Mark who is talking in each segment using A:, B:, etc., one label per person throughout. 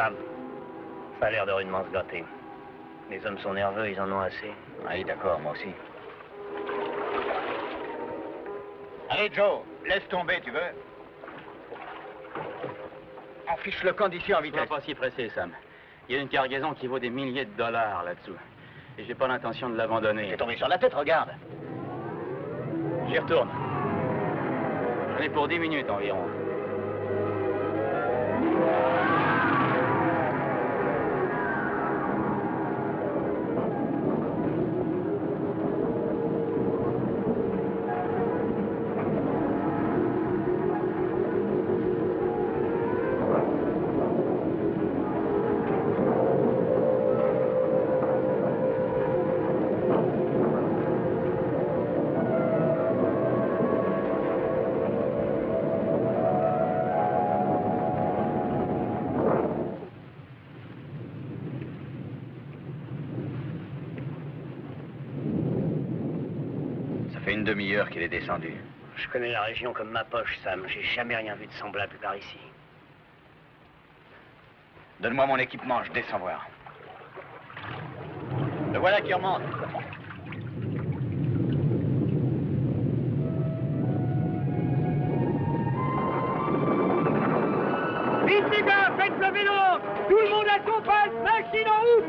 A: Sam, ça a l'air de rudement se gâter. Les hommes sont nerveux, ils en ont assez.
B: Oui, d'accord, moi aussi.
C: Allez, Joe, laisse tomber, tu veux? On fiche le camp d'ici en vitesse.
B: Sois pas si pressé, Sam. Il y a une cargaison qui vaut des milliers de dollars là-dessous. Et j'ai pas l'intention de l'abandonner.
C: T'es tombé sur la tête, regarde.
B: J'y retourne. J'en ai pour 10 minutes environ.
C: Une demi-heure qu'il est descendu.
A: Je connais la région comme ma poche, Sam. J'ai jamais rien vu de semblable par ici.
C: Donne-moi mon équipement, je descends voir. Le voilà qui remonte.
D: Vite les gars, faites le vélo! Tout le monde à son passe, machine en route!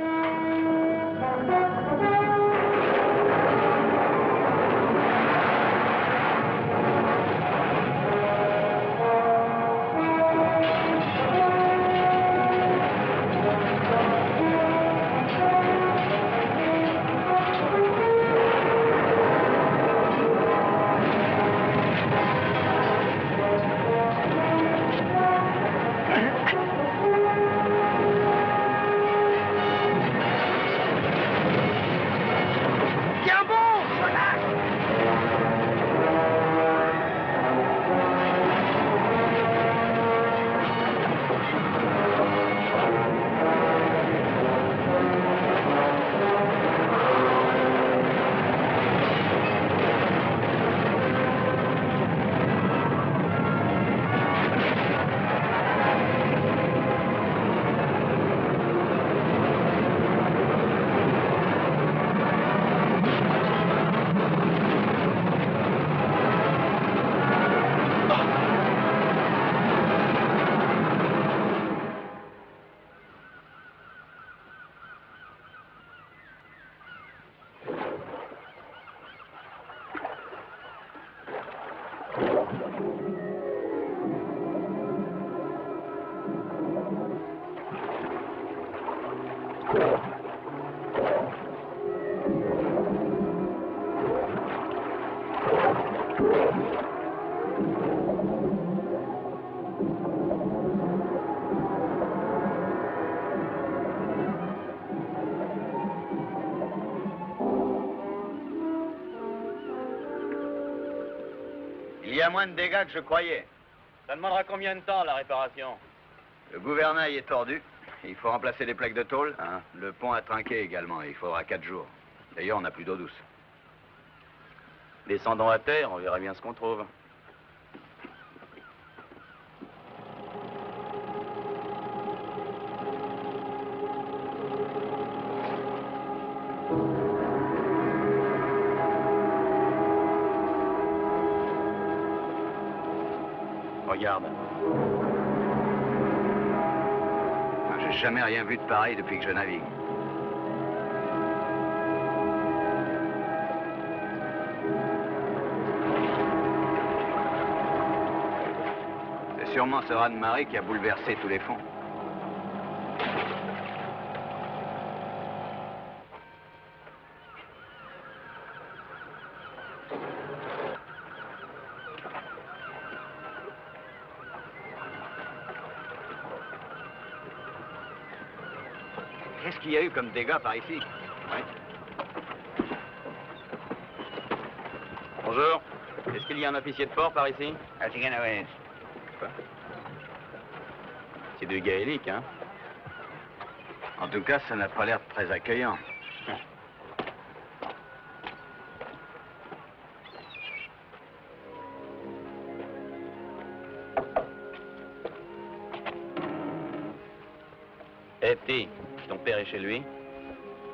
C: Il y a moins de dégâts que je croyais.
B: Ça demandera combien de temps, la réparation?
C: Le gouvernail est tordu. Il faut remplacer les plaques de tôle. Le pont a trinqué également. Il faudra 4 jours. D'ailleurs, on n'a plus d'eau douce.
B: Descendons à terre, on verra bien ce qu'on trouve. Regarde.
C: J'ai jamais rien vu de pareil depuis que je navigue. C'est sûrement ce raz-de-marée qui a bouleversé tous les fonds. Qu'est-ce qu'il y a eu comme dégâts par ici? Ouais.
B: Bonjour. Est-ce qu'il y a un officier de port par ici?
C: Quoi?
B: C'est du gaélique, hein?
C: En tout cas, ça n'a pas l'air très accueillant.
B: Eh, petit, ton père est chez lui?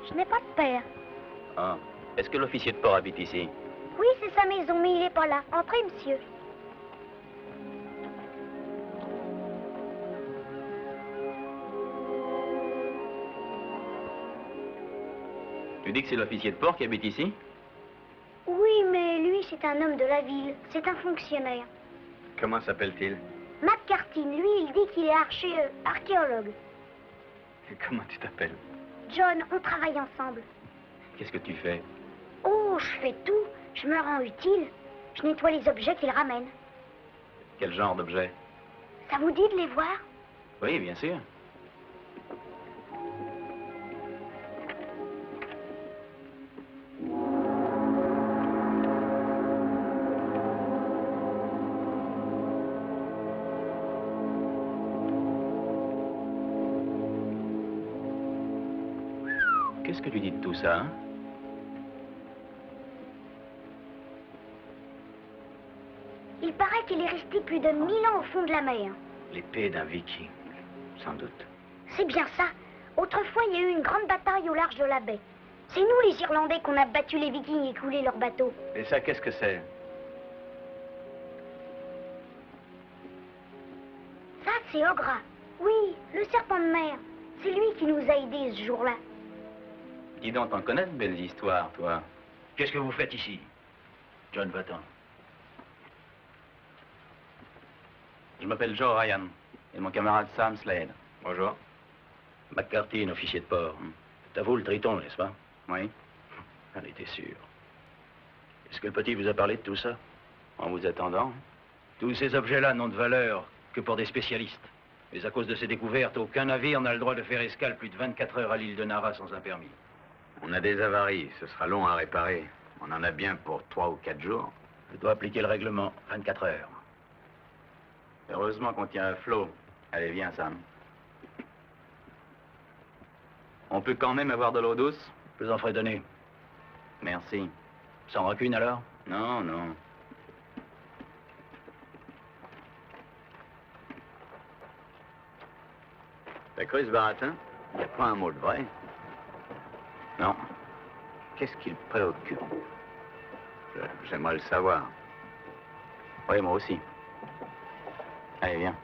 E: Je n'ai pas de père.
B: Ah. Est-ce que l'officier de port habite ici?
E: Oui, c'est sa maison, mais il n'est pas là. Entrez, monsieur.
B: Tu dis que c'est l'officier de port qui habite ici?
E: Oui, mais lui, c'est un homme de la ville. C'est un fonctionnaire.
C: Comment s'appelle-t-il?
E: McCartin, lui, il dit qu'il est archéologue.
C: Et comment tu t'appelles?
E: John, on travaille ensemble.
B: Qu'est-ce que tu fais?
E: Oh, je fais tout. Je me rends utile. Je nettoie les objets qu'il ramène.
B: Quel genre d'objet?
E: Ça vous dit de les voir?
B: Oui, bien sûr. Qu'est-ce que tu dis de tout ça, hein?
E: Il paraît qu'il est resté plus de 1000 ans au fond de la mer.
C: L'épée d'un viking, sans doute.
E: C'est bien ça. Autrefois, il y a eu une grande bataille au large de la baie. C'est nous, les Irlandais, qu'on a battu les Vikings et coulé leurs bateaux.
C: Et ça, qu'est-ce que c'est?
E: Ça, c'est Ogra. Oui, le serpent de mer. C'est lui qui nous a aidés ce jour-là.
B: Dis donc, t'en connais de belles histoires, toi.
A: Qu'est-ce que vous faites ici? John, va-t'en.
B: Je m'appelle Joe Ryan, et mon camarade Sam Slade.
C: Bonjour.
A: McCarthy, officier de port. C'est à vous le Triton, n'est-ce pas?
B: Oui.
A: J'en étais sûr. Est-ce que le petit vous a parlé de tout ça?
B: En vous attendant.
A: Tous ces objets-là n'ont de valeur que pour des spécialistes. Mais à cause de ces découvertes, aucun navire n'a le droit de faire escale plus de 24 heures à l'île de Nara sans un permis.
C: On a des avaries, ce sera long à réparer. On en a bien pour 3 ou 4 jours.
A: Je dois appliquer le règlement, 24 heures.
B: Heureusement qu'on tient à flot. Allez, viens, Sam. On peut quand même avoir de l'eau douce?
A: Je vous en ferai donner.
B: Merci.
A: Sans rancune, alors?
B: Non, non.
C: T'as cru ce baratin? Il n'y a pas un mot de vrai.
B: Non.
C: Qu'est-ce qui le préoccupe? J'aimerais le savoir.
B: Oui, moi aussi. Allez, viens.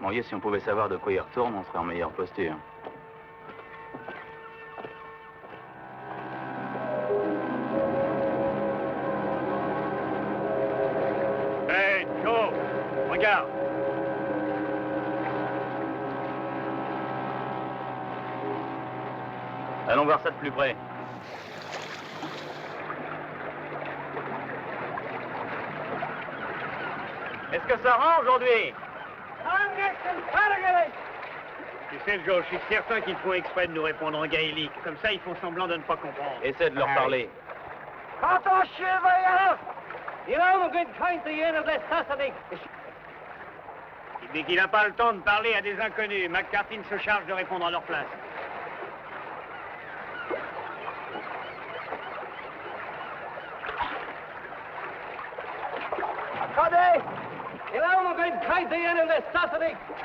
B: Mon Dieu, si on pouvait savoir de quoi il retourne, on serait en meilleure posture.
D: Hey, Joe, regarde.
B: Allons voir ça de plus près. Est-ce que ça rend aujourd'hui?
D: Tu sais, Joe, je suis certain qu'ils font exprès de nous répondre en gaélique. Comme ça, ils font semblant de ne pas comprendre.
B: Essaie de leur parler.
D: Dès qu'il n'a pas le temps de parler à des inconnus, McCarthy se charge de répondre à leur place.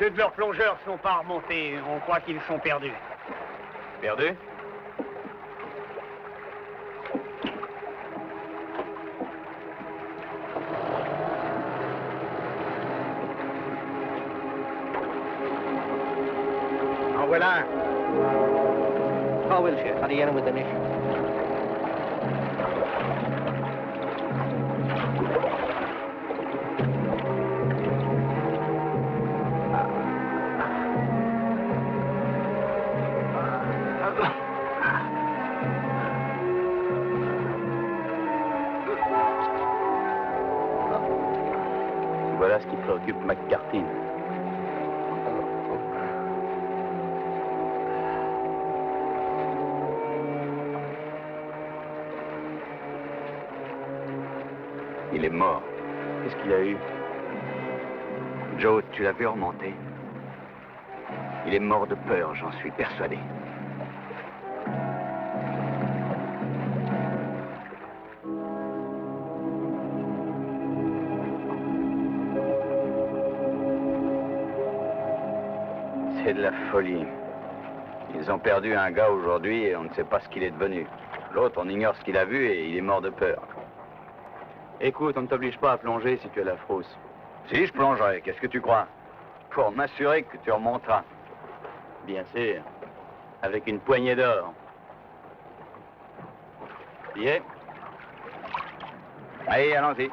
D: Deux de leurs plongeurs ne sont pas remontés. On croit qu'ils sont perdus.
B: Perdu?
C: En voilà un.
F: How will she? How do you with the nation?
B: Voilà ce qui préoccupe McCarthy.
C: Il est mort.
B: Qu'est-ce qu'il a eu?
C: Joe, tu l'as vu remonter? Il est mort de peur, j'en suis persuadé. C'est de la folie. Ils ont perdu un gars aujourd'hui et on ne sait pas ce qu'il est devenu. L'autre, on ignore ce qu'il a vu et il est mort de peur.
B: Écoute, on ne t'oblige pas à plonger si tu as la frousse.
C: Si, je plongerai, qu'est-ce que tu crois? Pour m'assurer que tu remonteras.
B: Bien sûr. Avec une poignée d'or. Billet?
C: Allez, allons-y.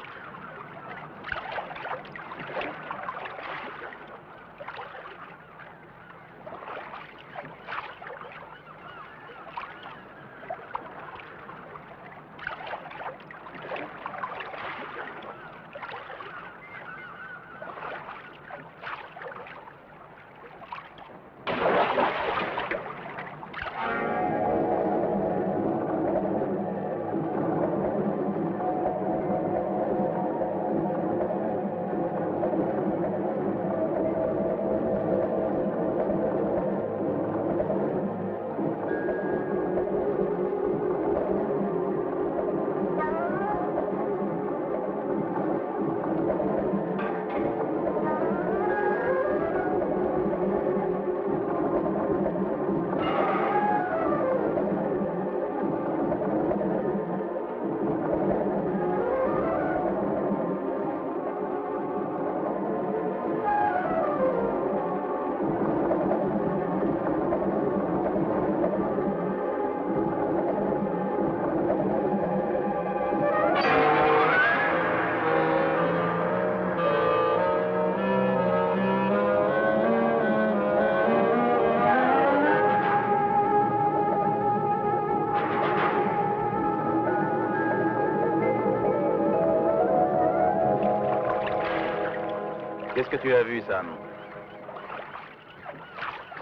B: Qu'est-ce que tu as vu, Sam?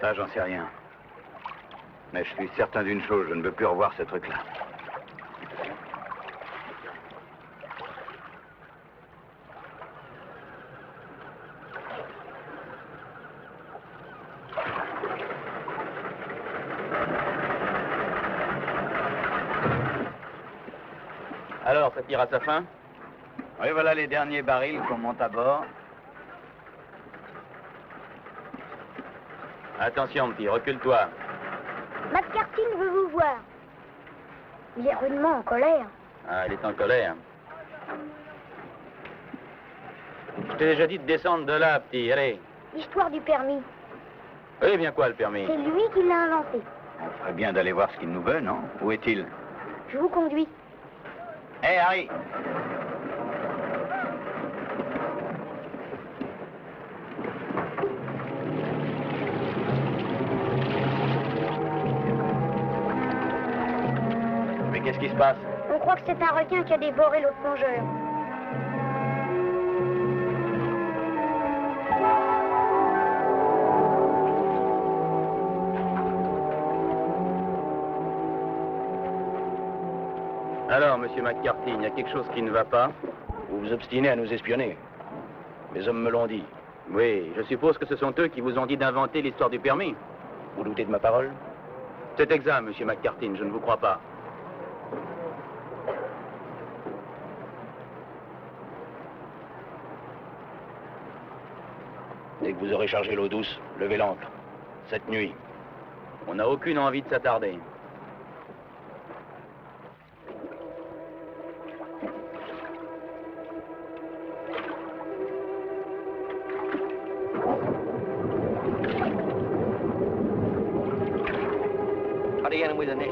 C: Ça, j'en sais rien. Mais je suis certain d'une chose, je ne veux plus revoir ce truc-là.
B: Alors, ça tire à sa fin?
C: Oui, voilà les derniers barils qu'on monte à bord.
B: Attention, petit, recule-toi.
E: McCarthy veut vous voir. Il est rudement en colère.
B: Ah, il est en colère. Je t'ai déjà dit de descendre de là, petit, allez.
E: L'histoire du permis,
B: Oui, bien quoi, le permis?
E: c'est lui qui l'a inventé.
C: On ferait bien d'aller voir ce qu'il nous veut, non? Où est-il?
E: Je vous conduis.
C: Hé, Harry!
B: Mais qu'est-ce qui se passe?
E: On croit que c'est un requin qui a dévoré l'autre plongeur.
B: Alors, monsieur McCarthy, il y a quelque chose qui ne va pas?
F: Vous vous obstinez à nous espionner. Mes hommes me l'ont dit.
B: Oui, je suppose que ce sont eux qui vous ont dit d'inventer l'histoire du permis.
F: Vous doutez de ma parole?
B: C'est exact, monsieur McCarthy, je ne vous crois pas.
F: Dès que vous aurez chargé l'eau douce, levez l'ancre. Cette nuit.
B: On n'a aucune envie de s'attarder.
F: Hurry in with the niche.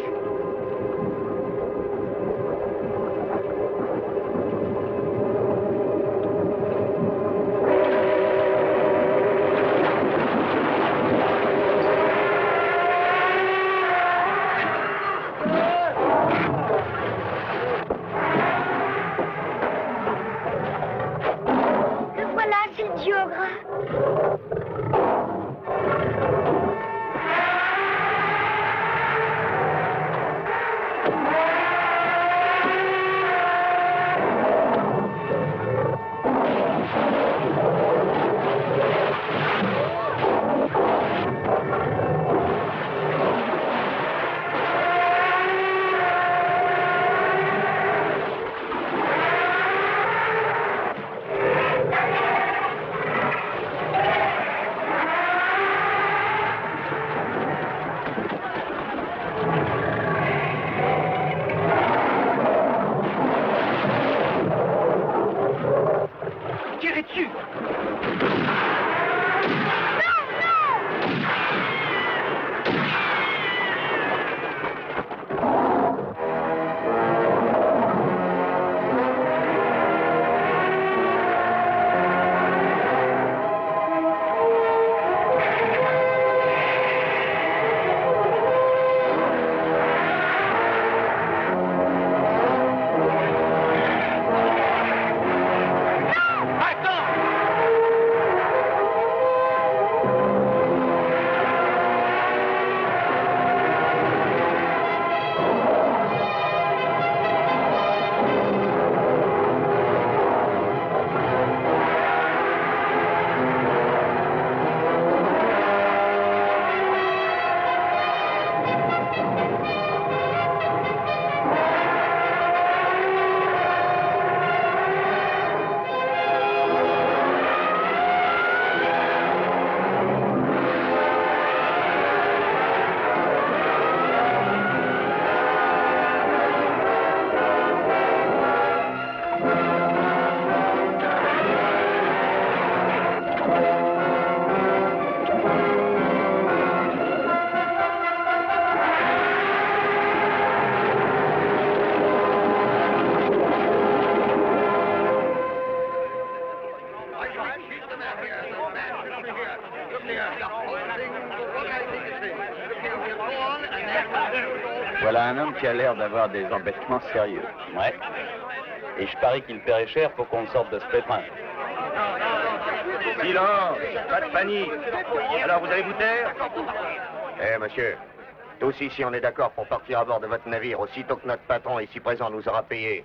E: Le voilà, c'est le géographe.
A: tirer dessus.
C: Voilà un homme qui a l'air d'avoir des embêtements sérieux.
B: Ouais. Et je parie qu'il paierait cher pour qu'on sorte de ce pépin.
A: Silence, pas de panique. Alors, vous allez vous taire?
F: Eh, monsieur, tous ici, on est d'accord pour partir à bord de votre navire aussitôt que notre patron ici présent nous aura payé.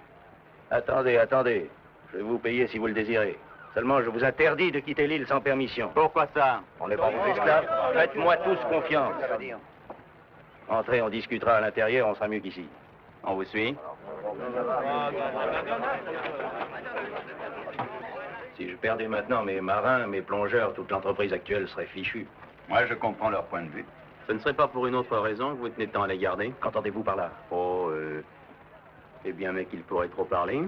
A: Attendez, attendez. Je vais vous payer si vous le désirez. Seulement, je vous interdis de quitter l'île sans permission.
B: Pourquoi ça?
F: On n'est pas vos esclaves.
A: Faites-moi tous confiance. Entrez, on discutera à l'intérieur, on sera mieux qu'ici.
B: On vous suit?
A: Si je perdais maintenant mes marins, mes plongeurs, toute l'entreprise actuelle serait fichue.
C: Moi, je comprends leur point de vue.
B: Ce ne serait pas pour une autre raison que vous tenez tant à les garder?
A: Qu'entendez-vous par là?
B: Oh, eh bien, mais qu'il pourrait trop parler.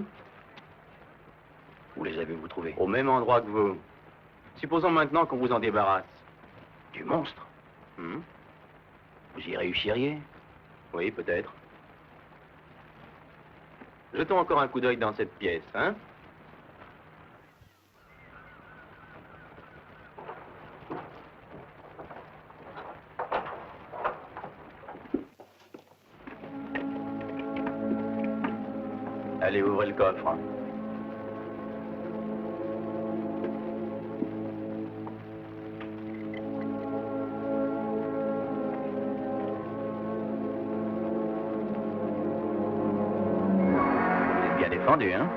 A: Où les avez-vous trouvés?
B: Au même endroit que vous. Supposons maintenant qu'on vous en débarrasse.
A: Du monstre?
B: Hmm?
A: Vous y réussiriez?
B: Oui, peut-être. Jetons encore un coup d'œil dans cette pièce, hein? Allez, ouvrez le coffre. Défendu, hein?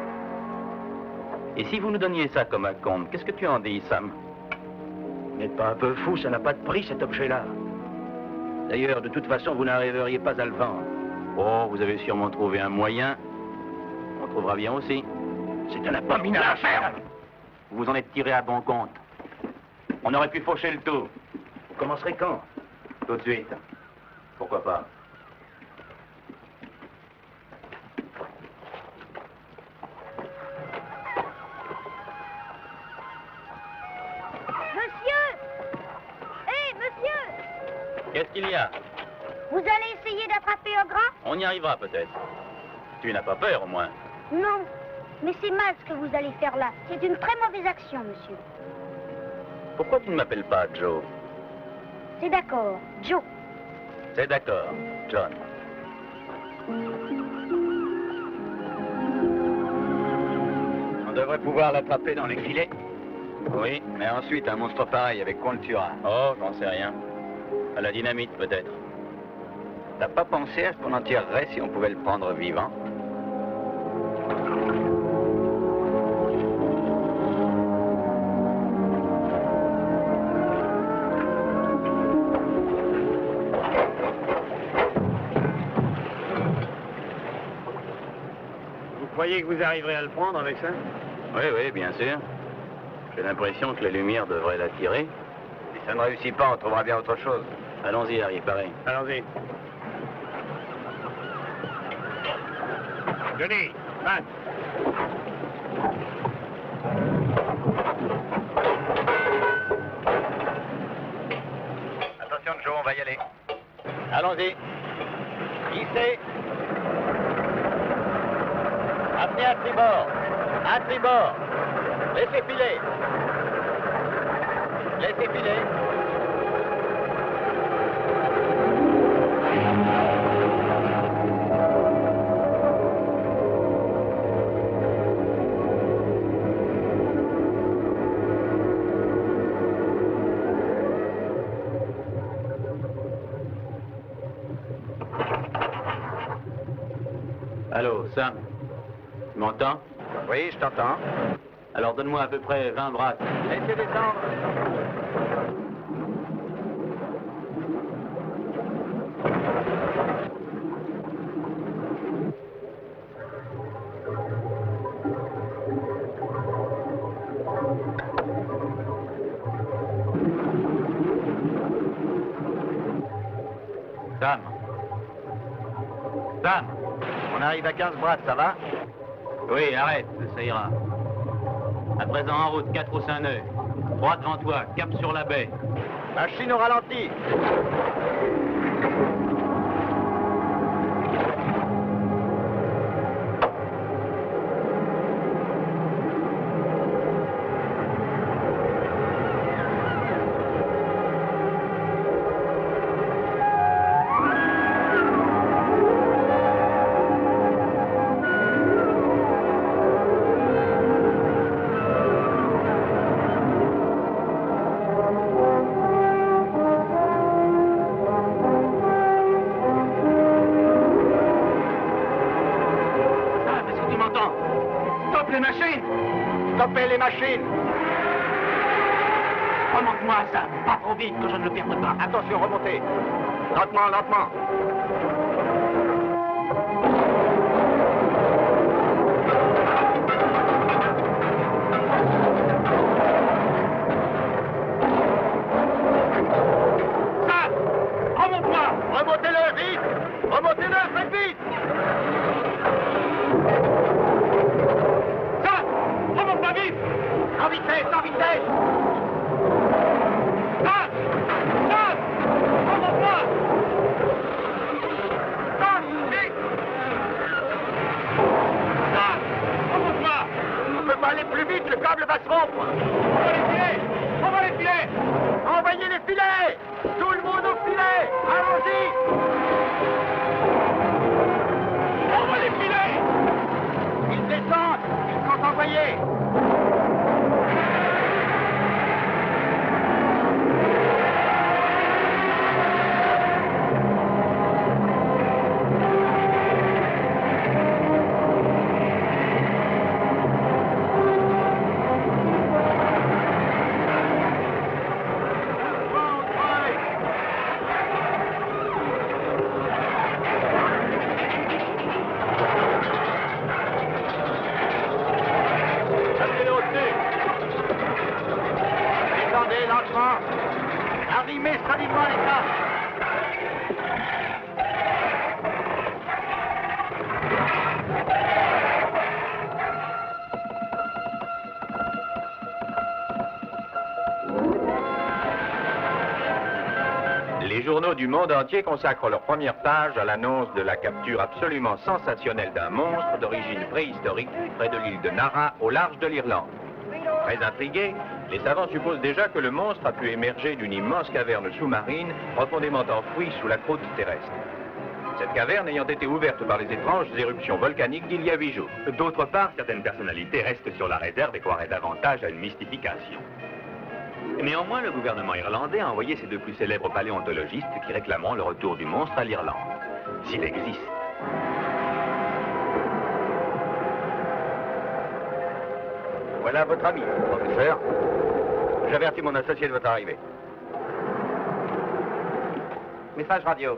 B: Et si vous nous donniez ça comme un compte, qu'est-ce que tu en dis, Sam?
A: Vous n'êtes pas un peu fou, ça n'a pas de prix, cet objet-là. D'ailleurs, de toute façon, vous n'arriveriez pas à le vendre.
B: Oh, vous avez sûrement trouvé un moyen. On trouvera bien aussi.
A: C'est un abominable affaire.
B: Vous vous en êtes tiré à bon compte. On aurait pu faucher le tout.
A: Vous commencerez quand?
B: Tout de suite. Pourquoi pas? Qu'est-ce qu'il y a?
E: Vous allez essayer d'attraper Ogre?
B: On y arrivera peut-être. Tu n'as pas peur au moins?
E: Non, mais c'est mal ce que vous allez faire là. C'est une très mauvaise action, monsieur.
B: Pourquoi tu ne m'appelles pas Joe?
E: C'est d'accord, Joe.
B: C'est d'accord, John.
C: On devrait pouvoir l'attraper dans les filets.
B: Oui.
C: Mais ensuite, un monstre pareil, avec quoi on le tuera?
B: Oh, j'en sais rien. À la dynamite, peut-être.
C: T'as pas pensé à ce qu'on en tirerait si on pouvait le prendre vivant?
D: Vous croyez que vous arriverez à le prendre avec ça?
B: Oui, oui, bien sûr. J'ai l'impression que la lumière devrait l'attirer.
F: Si ça ne réussit pas, on trouvera bien autre chose.
B: Allons-y, Harry, pareil.
D: Allons-y. Johnny, Matt.
C: tribord. Laissez filer. Laissez filer.
B: Allô, Sam? Tu m'entends?
C: Oui, je t'entends.
B: Alors donne-moi à peu près 20 brasses.
C: Laissez descendre.
B: Sam? Sam?
C: On arrive à 15 brasses, ça va?
B: Oui, arrête, ça ira. À présent en route, 4 au Saint-Nœud. Droit devant toi, cap sur la baie.
C: Machine au ralenti. Stoppez les machines!
B: Remonte-moi, Sam. Pas trop vite que je ne le perde pas.
C: Attention, remontez. Lentement, lentement.
B: Sam! Remonte-moi!
C: Remontez-le, vite! Remontez-le, faites vite!
B: Sam! Remonte-moi vite!
C: En vitesse, en vitesse!
B: Sam! Sam! Remonte-moi! Sam! Vite! Sam! Remonte-moi!
C: On ne peut pas aller plus vite, le câble va se rompre!
B: On va les filer! On va les filer!
C: Envoyez les filets! Tout le monde au filet! Allons-y!
B: On va les filer!
C: Ils descendent! Ils sont envoyés! Descendez lentement! Arrimez solidement les casques!
G: Les journaux du monde entier consacrent leur première page à l'annonce de la capture absolument sensationnelle d'un monstre d'origine préhistorique près de l'île de Nara, au large de l'Irlande. Très intrigués, les savants supposent déjà que le monstre a pu émerger d'une immense caverne sous-marine profondément enfouie sous la croûte terrestre. Cette caverne ayant été ouverte par les étranges éruptions volcaniques d'il y a 8 jours.
H: D'autre part, certaines personnalités restent sur la réserve et croiraient davantage à une mystification. Néanmoins, le gouvernement irlandais a envoyé ses 2 plus célèbres paléontologistes qui réclameront le retour du monstre à l'Irlande, s'il existe.
C: Voilà votre ami, professeur. J'avertis mon associé de votre arrivée. Message radio.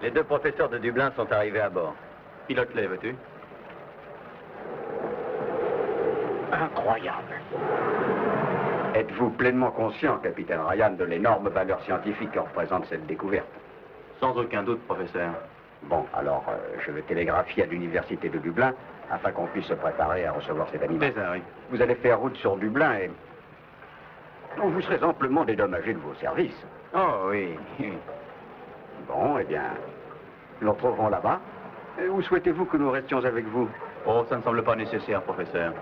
C: Les 2 professeurs de Dublin sont arrivés à bord.
B: Pilote-les, veux-tu?
F: Incroyable. Êtes-vous pleinement conscient, capitaine Ryan, de l'énorme valeur scientifique que représente cette découverte?
B: Sans aucun doute, professeur.
F: Bon, alors, je vais télégraphier à l'université de Dublin afin qu'on puisse se préparer à recevoir cet animal.
B: C'est ça, oui.
F: Vous allez faire route sur Dublin et vous serez amplement dédommagé de vos services.
B: Oh, oui.
F: Bon, eh bien,
I: Nous le retrouverons là-bas. Où souhaitez-vous que nous restions avec vous?
B: Oh, ça ne semble pas nécessaire, professeur.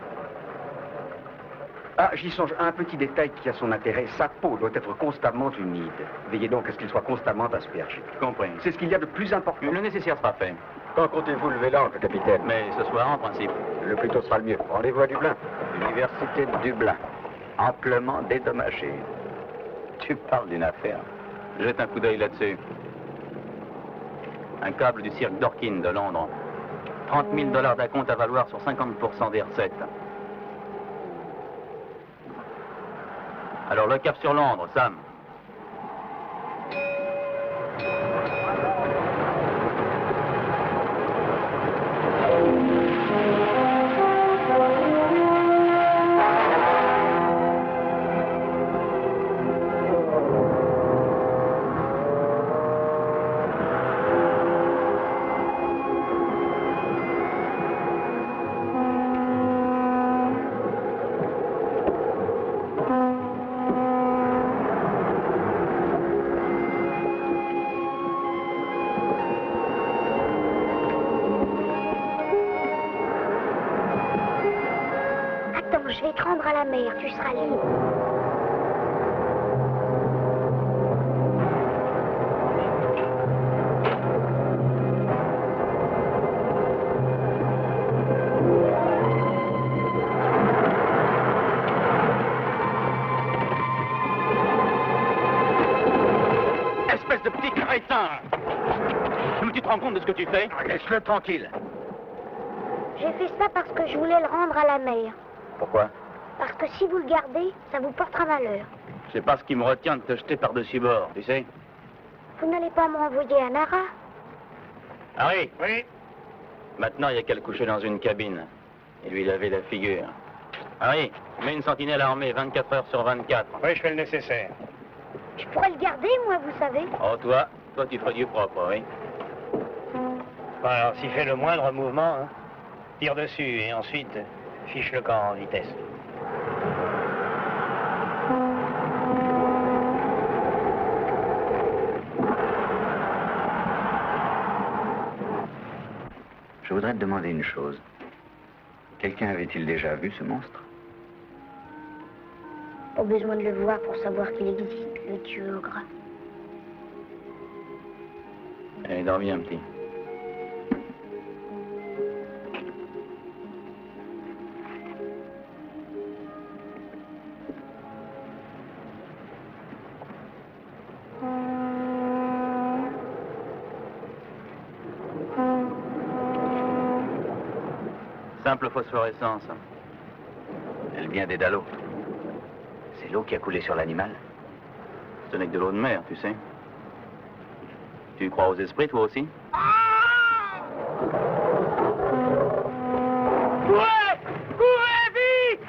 I: Ah, j'y songe. Un petit détail qui a son intérêt. Sa peau doit être constamment humide. Veillez donc à ce qu'il soit constamment aspergé.
B: Compris.
I: C'est ce qu'il y a de plus important.
B: Le nécessaire sera fait.
I: Quand comptez-vous lever l'ancre, capitaine?
B: Mais ce soir, en principe.
I: Le plus tôt sera le mieux. Rendez-vous à Dublin.
C: L'université de Dublin, amplement dédommagée. Tu parles d'une affaire.
B: Jette un coup d'œil là-dessus. Un câble du cirque Dorkin de Londres. 30 000 $ d'acompte à valoir sur 50% des recettes. Alors le cap sur Londres, Sam.
E: Je vais te rendre à la mer, tu seras libre.
B: Espèce de petit crétin! Tu te rends compte de ce que tu fais?
I: Laisse-le tranquille.
E: J'ai fait ça parce que je voulais le rendre à la mer.
B: Pourquoi?
E: Parce que si vous le gardez, ça vous portera malheur.
B: C'est pas ce qui me retient de te jeter par-dessus bord, tu sais?
E: Vous n'allez pas me renvoyer à Nara?
B: Harry!
D: Oui?
B: Maintenant, il y a qu'à le coucher dans une cabine et lui laver la figure. Harry, mets une sentinelle armée 24 heures sur 24.
D: Oui, je fais le nécessaire.
E: Je pourrais le garder, moi, vous savez.
B: Oh, toi tu ferais du propre, oui.
D: Bon, alors, s'il fait le moindre mouvement, hein, tire dessus et ensuite fiche le camp en vitesse.
C: Je voudrais te demander une chose. Quelqu'un avait-il déjà vu ce monstre?
E: Pas besoin de le voir pour savoir qu'il existe, le dieu gras.
B: Allez, dors bien, petit. Simple phosphorescence.
C: Elle vient des Dallots. C'est l'eau qui a coulé sur l'animal?
B: Ce n'est que de l'eau de mer, tu sais. Tu crois aux esprits, toi aussi?
D: Courez! Courez vite!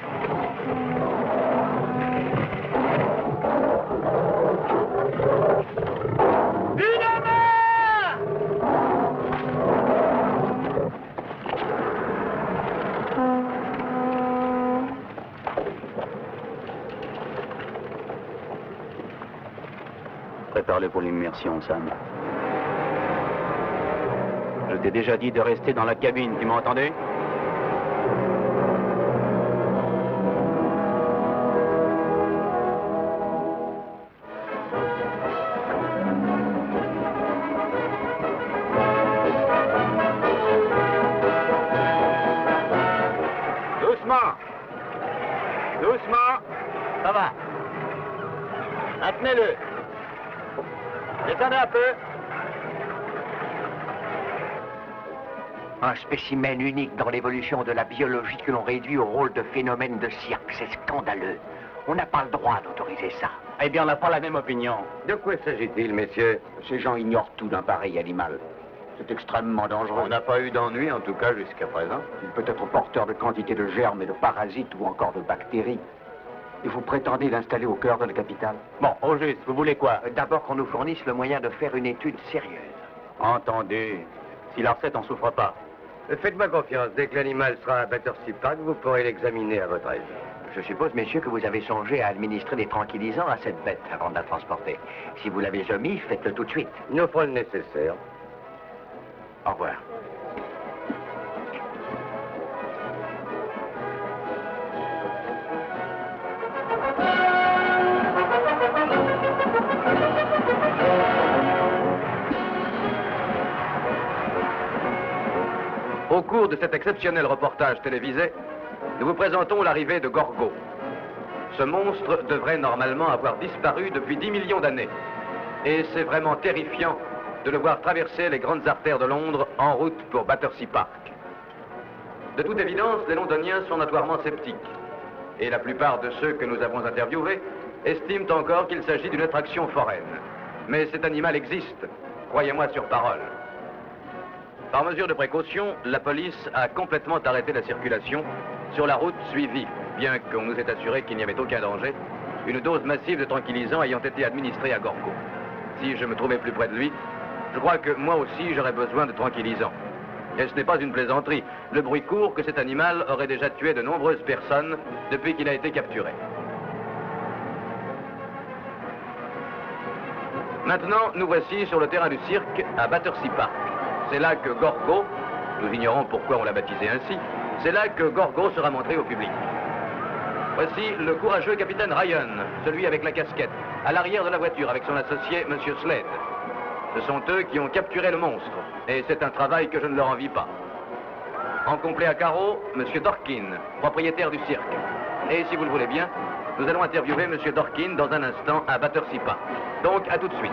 D: Une main!
B: Prépare-le pour l'immersion, Sam. Je t'ai déjà dit de rester dans la cabine, tu m'as entendu?
I: Doucement. Doucement.
B: Ça va. Maintenez-le. Descendez un peu.
F: Un spécimen unique dans l'évolution de la biologie que l'on réduit au rôle de phénomène de cirque. C'est scandaleux. On n'a pas le droit d'autoriser ça.
B: Eh bien, on n'a pas la même opinion.
I: De quoi s'agit-il, messieurs?
F: Ces gens ignorent tout d'un pareil animal. C'est extrêmement dangereux.
C: On n'a pas eu d'ennui, en tout cas, jusqu'à présent.
F: Il peut être porteur de quantité de germes et de parasites ou encore de bactéries. Et vous prétendez l'installer au cœur de la capitale?
B: Bon, au juste, vous voulez quoi?
F: D'abord qu'on nous fournisse le moyen de faire une étude sérieuse.
B: Entendu. Si la recette en souffre pas.
I: Faites-moi confiance. Dès que l'animal sera à Battersea Park, vous pourrez l'examiner à votre aise.
F: Je suppose, messieurs, que vous avez songé à administrer des tranquillisants à cette bête avant de la transporter. Si vous l'avez omis, faites-le tout de suite.
I: Nous ferons le nécessaire. Au revoir.
J: Au cours de cet exceptionnel reportage télévisé, nous vous présentons l'arrivée de Gorgo. Ce monstre devrait normalement avoir disparu depuis 10 millions d'années. Et c'est vraiment terrifiant de le voir traverser les grandes artères de Londres en route pour Battersea Park. De toute évidence, les Londoniens sont notoirement sceptiques. Et la plupart de ceux que nous avons interviewés estiment encore qu'il s'agit d'une attraction foraine. Mais cet animal existe, croyez-moi sur parole. Par mesure de précaution, la police a complètement arrêté la circulation sur la route suivie, bien qu'on nous ait assuré qu'il n'y avait aucun danger, une dose massive de tranquillisants ayant été administrée à Gorgo. Si je me trouvais plus près de lui, je crois que moi aussi j'aurais besoin de tranquillisants. Et ce n'est pas une plaisanterie. Le bruit court que cet animal aurait déjà tué de nombreuses personnes depuis qu'il a été capturé. Maintenant, nous voici sur le terrain du cirque à Battersea Park. C'est là que Gorgo, nous ignorons pourquoi on l'a baptisé ainsi, c'est là que Gorgo sera montré au public. Voici le courageux capitaine Ryan, celui avec la casquette, à l'arrière de la voiture avec son associé, M. Slade. Ce sont eux qui ont capturé le monstre, et c'est un travail que je ne leur envie pas. En complet à carreaux, M. Dorkin, propriétaire du cirque. Et si vous le voulez bien, nous allons interviewer M. Dorkin dans un instant à Battersea Park. Donc, à tout de suite.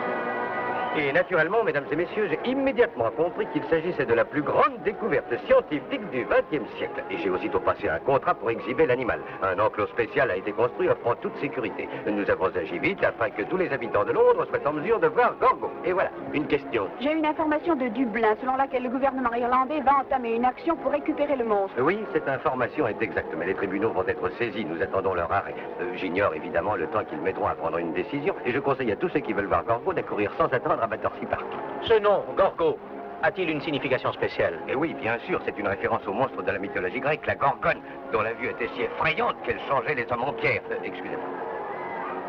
I: Et naturellement, mesdames et messieurs, j'ai immédiatement compris qu'il s'agissait de la plus grande découverte scientifique du XXe siècle. Et j'ai aussitôt passé un contrat pour exhiber l'animal. Un enclos spécial a été construit offrant toute sécurité. Nous avons agi vite afin que tous les habitants de Londres soient en mesure de voir Gorgo. Et voilà, une question.
K: J'ai une information de Dublin selon laquelle le gouvernement irlandais va entamer une action pour récupérer le monstre.
I: Oui, cette information est exacte, mais les tribunaux vont être saisis. Nous attendons leur arrêt. J'ignore évidemment le temps qu'ils mettront à prendre une décision. Et je conseille à tous ceux qui veulent voir Gorgo d'accourir sans attendre à Battersea Park.
D: Ce nom, Gorgo, a-t-il une signification spéciale?
I: Et oui, bien sûr, c'est une référence au monstre de la mythologie grecque, la Gorgone, dont la vue était si effrayante qu'elle changeait les hommes en pierre. Excusez-moi.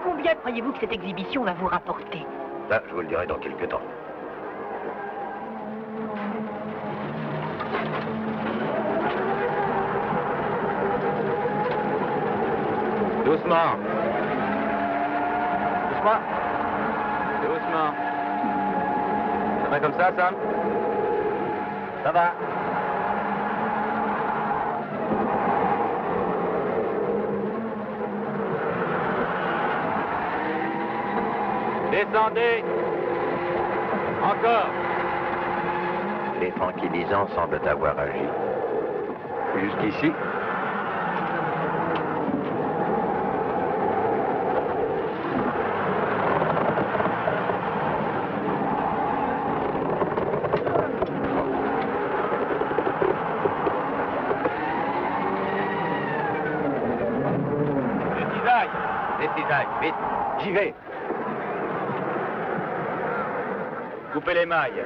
K: Combien croyez-vous que cette exhibition va vous rapporter?
I: Ça, je vous le dirai dans quelques temps.
J: Doucement. Doucement. Doucement. Ça va comme ça, Sam?
D: Ça va.
J: Descendez. Encore.
F: Les tranquillisants semblent avoir agi.
I: Jusqu'ici.
J: Vite, j'y vais. Coupez les mailles.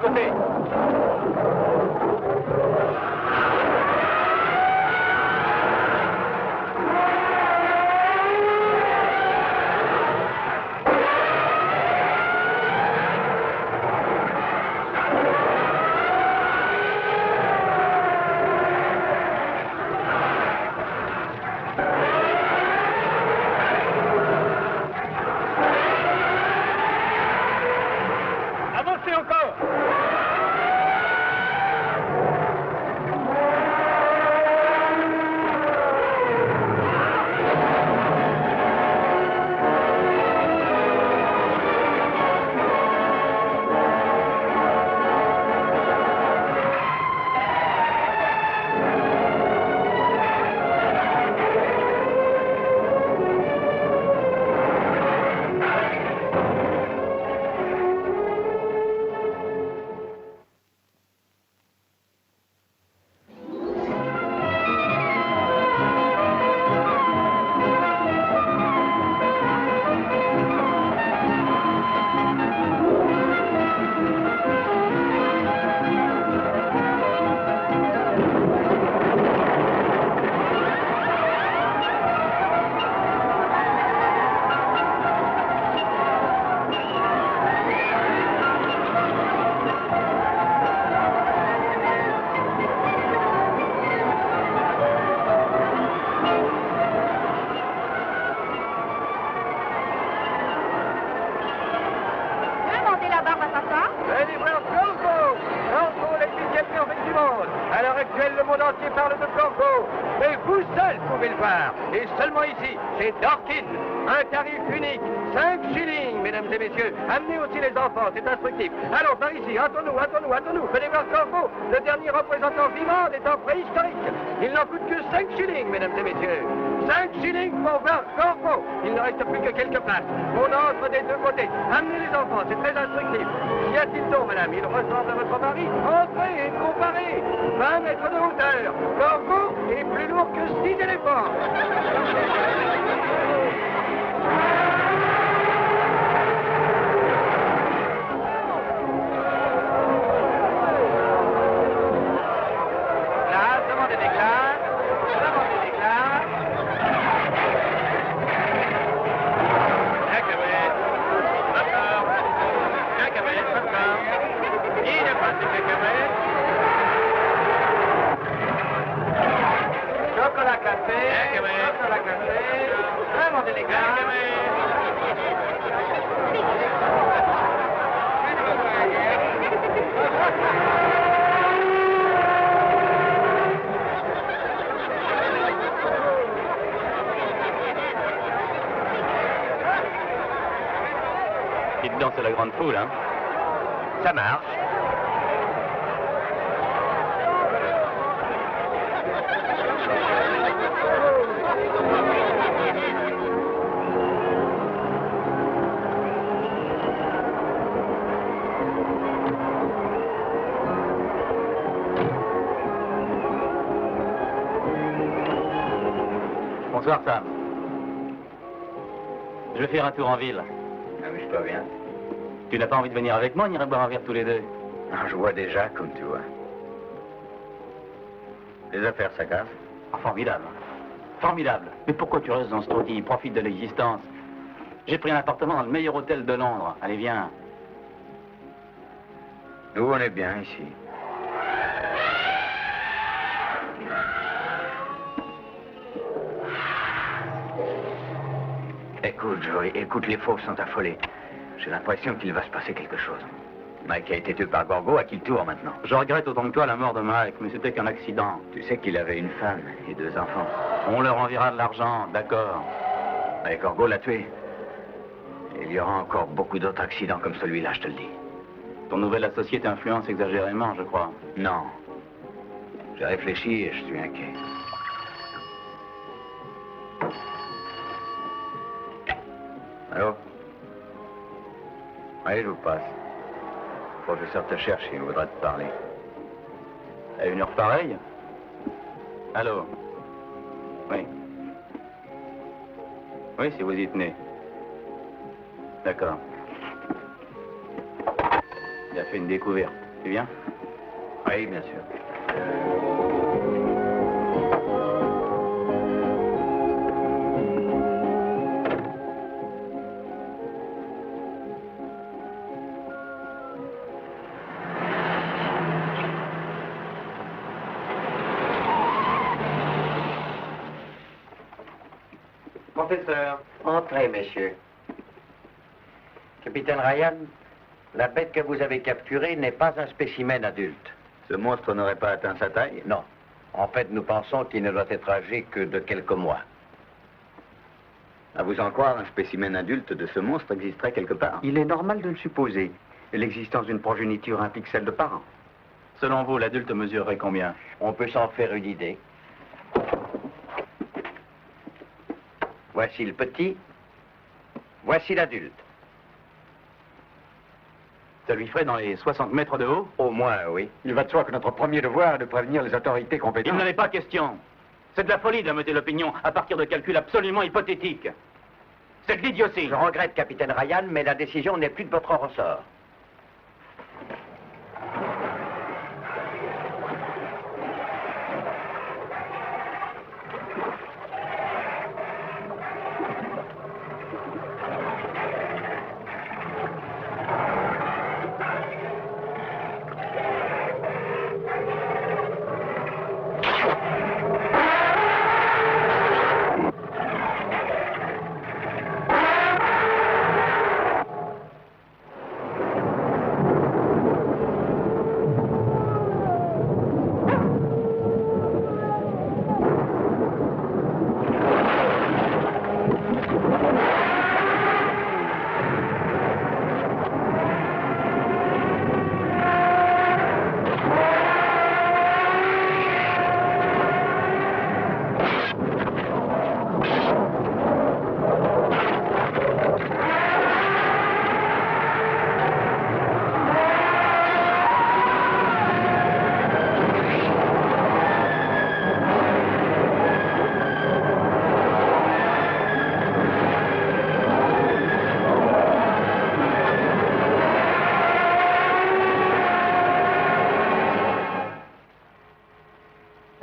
J: côté.
D: Avancez encore.
K: Montez la barbe à papa.
I: Le livreur Gorgo. Gorgo, les 8e merveille du monde. À l'heure actuelle, le monde entier parle de Gorgo. Mais vous seul pouvez le voir. Et seulement ici, chez Dorkin. Un tarif unique. 5 shillings, mesdames et messieurs. Amenez aussi les enfants, c'est instructif. Alors, par ici, hâtons-nous. Le livreur Gorgo, le dernier représentant vivant des temps préhistoriques. Il n'en coûte que 5 shillings, mesdames et messieurs. 5 shillings pour voir Gorgo. Il ne reste plus que quelques places. On entre des deux côtés. Amenez les enfants, c'est très instructif. Qu'y a-t-il donc, madame? Il ressemble à votre mari? Entrez et comparez. 20 mètres de hauteur. Gorgo est plus lourd que 6 éléphants.
J: Classe, demandez des classes. Demandez des classes. Cacahuètes. Popcorn. Cacahuètes, popcorn. Il ne passe de cacahuètes. Chocolat glacé. Cacahuètes. Chocolat glacé. Demandez des classes.
B: Dites donc, c'est la grande foule, hein?
J: Ça marche.
B: Bonsoir, Sam. Je vais faire un tour en ville.
C: Amuse-toi bien.
B: Tu n'as pas envie de venir avec moi? On irait boire un verre tous les deux.
C: Ah, je vois déjà, comme tu vois. Les affaires s'acassent.
B: Ah, formidable. Formidable. Mais pourquoi tu restes dans ce taudis? Profite de l'existence. J'ai pris un appartement dans le meilleur hôtel de Londres. Allez, viens.
C: Nous, on est bien ici. Écoute, Joey, écoute, les fauves sont affolés. J'ai l'impression qu'il va se passer quelque chose. Mike a été tué par Gorgo, à qui le tour maintenant?
B: Je regrette autant que toi la mort de Mike, mais c'était qu'un accident.
C: Tu sais qu'il avait une femme et 2 enfants.
B: On leur enverra de l'argent, d'accord.
C: Mais Gorgo l'a tué. Et il y aura encore beaucoup d'autres accidents comme celui-là, je te le dis.
B: Ton nouvel associé t'influence exagérément, je crois.
C: Non. J'ai réfléchi et je suis inquiet. Allô? Allez, je vous passe. Le professeur te cherche, il voudra te parler.
B: À une heure pareille? Allô? Oui. Oui, si vous y tenez. D'accord. Il a fait une découverte. Tu viens?
C: Oui, bien sûr.
F: Professeur, entrez, messieurs. Capitaine Ryan, la bête que vous avez capturée n'est pas un spécimen adulte.
C: Ce monstre n'aurait pas atteint sa taille?
F: Non. En fait, nous pensons qu'il ne doit être âgé que de quelques mois.
C: À vous en croire, un spécimen adulte de ce monstre existerait quelque part.
L: Il est normal de le supposer. L'existence d'une progéniture implique celle de parents.
B: Selon vous, l'adulte mesurerait combien?
F: On peut s'en faire une idée. Voici le petit. Voici l'adulte.
B: Ça lui ferait dans les 60 mètres de haut?
F: Au moins, oui.
L: Il va de soi que notre premier devoir est de prévenir les autorités compétentes.
B: Il n'en est pas question. C'est de la folie d'ameuter l'opinion à partir de calculs absolument hypothétiques. C'est de l'idiotie.
F: Je regrette, capitaine Ryan, mais la décision n'est plus de votre ressort.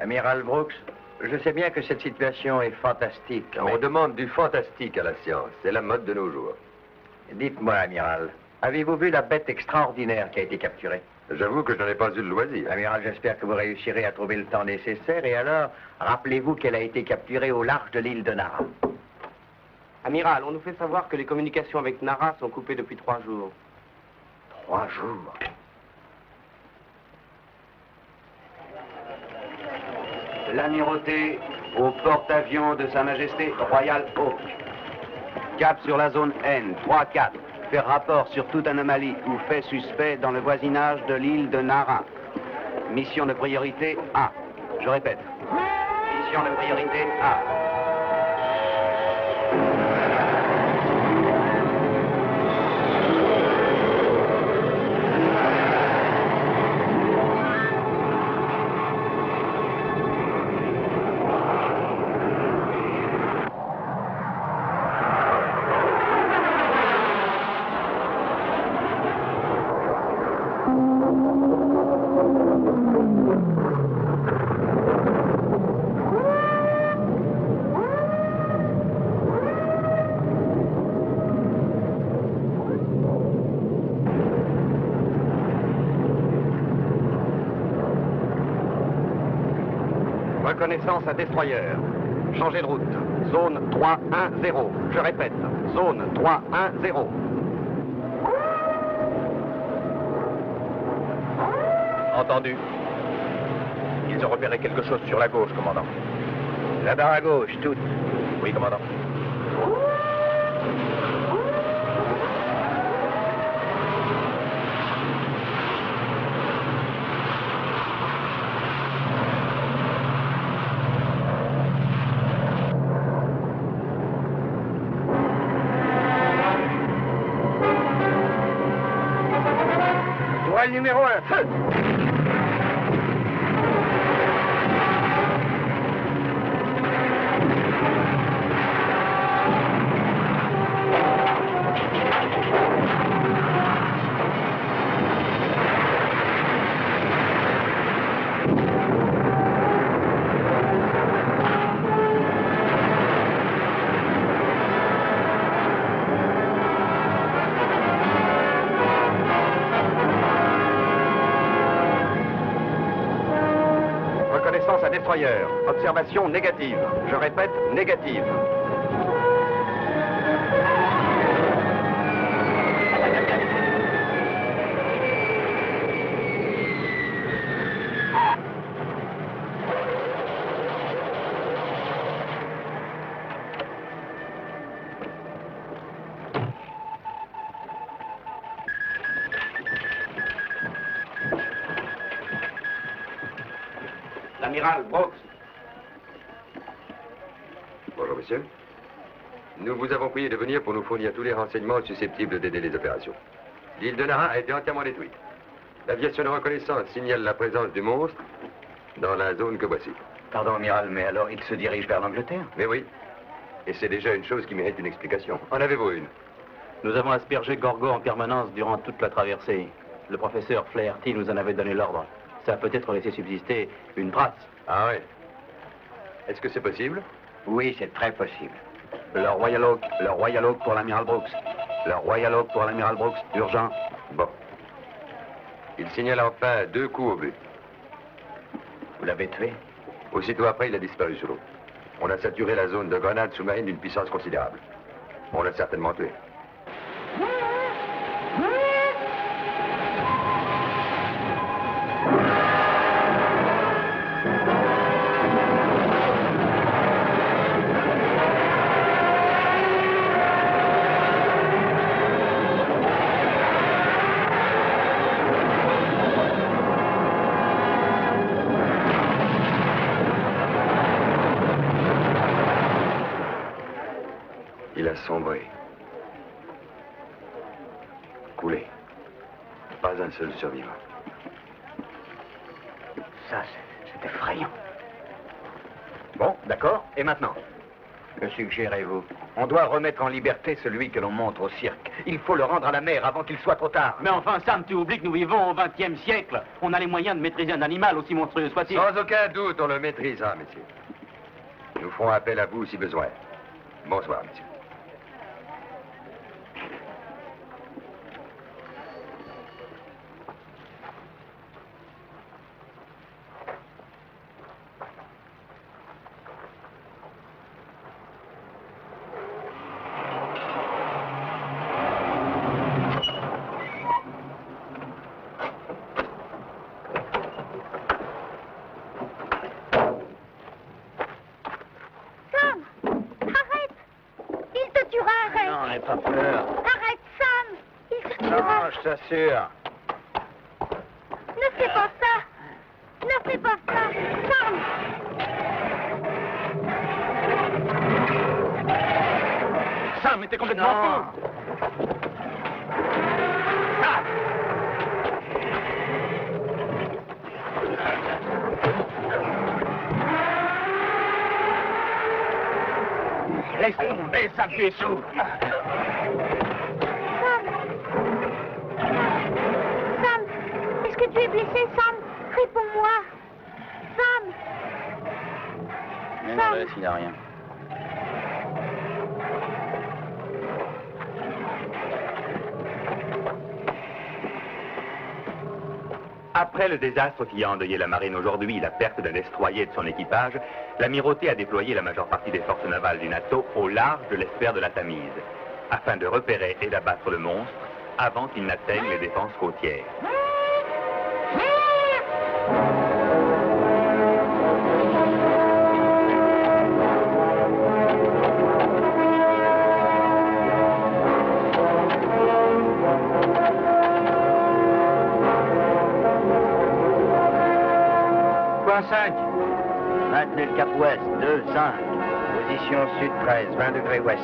F: Amiral Brooks, je sais bien que cette situation est fantastique.
I: On demande du fantastique à la science. C'est la mode de nos jours.
F: Dites-moi, amiral, avez-vous vu la bête extraordinaire qui a été capturée?
I: J'avoue que je n'en ai pas eu le loisir.
F: Amiral, j'espère que vous réussirez à trouver le temps nécessaire. Et alors, rappelez-vous qu'elle a été capturée au large de l'île de Nara.
M: Amiral, on nous fait savoir que les communications avec Nara sont coupées depuis 3 jours.
F: 3 jours?
N: L'amirauté au porte-avions de Sa Majesté Royal Oak. Cap sur la zone N, 3-4. Faire rapport sur toute anomalie ou fait suspect dans le voisinage de l'île de Nara. Mission de priorité A. Je répète. Mission de priorité A.
I: Reconnaissance à destroyer. Changez de route. Zone 310. Je répète, zone 310.
G: Entendu. Ils ont repéré quelque chose sur la gauche, commandant.
F: Là-bas à gauche, toute.
G: Oui, commandant.
I: Tourelle numéro 1, feu!
J: destroyer. Observation négative. Je répète, négative.
F: L'amiral Brooks.
I: Bonjour, monsieur. Nous vous avons prié de venir pour nous fournir tous les renseignements susceptibles d'aider les opérations. L'île de Nara a été entièrement détruite. L'aviation de reconnaissance signale la présence du monstre dans la zone que voici.
N: Pardon, amiral, mais alors il se dirige vers l'Angleterre?
I: Mais oui. Et c'est déjà une chose qui mérite une explication. En avez-vous une?
B: Nous avons aspergé Gorgo en permanence durant toute la traversée. Le professeur Flaherty nous en avait donné l'ordre. Ça a peut-être laissé subsister une trace.
I: Ah oui. Est-ce que c'est possible?
F: Oui, c'est très possible.
N: Le Royal Oak pour l'amiral Brooks. Le Royal Oak pour l'amiral Brooks, urgent.
I: Bon. Il signale enfin 2 coups au but.
F: Vous l'avez tué?
I: Aussitôt après, il a disparu sous l'eau. On a saturé la zone de grenades sous-marines d'une puissance considérable. On l'a certainement tué. Il a sombré. Coulé. Pas un seul survivant.
F: Ça, c'est effrayant.
J: Bon, d'accord. Et maintenant?
F: Que suggérez-vous?
J: On doit remettre en liberté celui que l'on montre au cirque. Il faut le rendre à la mer avant qu'il soit trop tard.
O: Mais enfin, Sam, tu oublies que nous vivons au XXe siècle. On a les moyens de maîtriser un animal, aussi monstrueux soit-il.
I: Sans aucun doute, on le maîtrisera, messieurs. Nous ferons appel à vous si besoin. Bonsoir, messieurs.
D: Pas peur.
E: Arrête, Sam! Il te tuera!
D: Non, je t'assure.
E: Ne fais pas ça! Ne fais pas ça! Sam!
O: Sam, mais t'es complètement fou!
D: Laisse tomber, Sam, tu es sous.
E: Sam! Est-ce que tu es blessé, Sam? Réponds-moi! Sam!
B: Mais non, là, il n'y a rien.
H: Après le désastre qui a endeuillé la marine aujourd'hui et la perte d'un destroyer et de son équipage, l'amirauté a déployé la majeure partie des forces navales du NATO au large de l'estuaire de la Tamise, afin de repérer et d'abattre le monstre avant qu'il n'atteigne les défenses côtières.
F: Point 5. Maintenez le cap ouest, 2, 5. Position sud 13, 20 degrés ouest.